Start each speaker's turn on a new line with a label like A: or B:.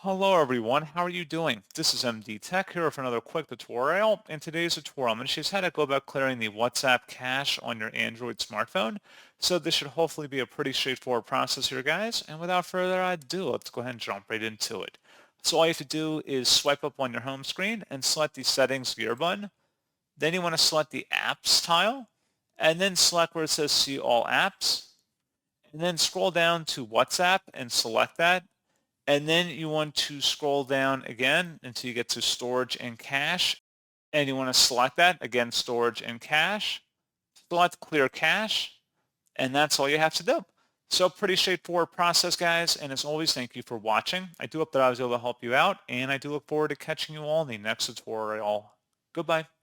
A: Hello everyone, how are you doing? This is MD Tech here for another quick tutorial. In today's tutorial, I'm going to show you how to go about clearing the WhatsApp cache on your Android smartphone. So this should hopefully be a pretty straightforward process here, guys. And without further ado, let's go ahead and jump right into it. So all you have to do is swipe up on your home screen and select the settings gear button. Then you want to select the apps tile and then select where it says see all apps. And then scroll down to WhatsApp and select that. And then you want to scroll down again until you get to storage and cache. And you want to select that, again, storage and cache. Select clear cache. And that's all you have to do. So pretty straightforward process, guys. And as always, thank you for watching. I do hope that I was able to help you out. And I do look forward to catching you all in the next tutorial. Goodbye.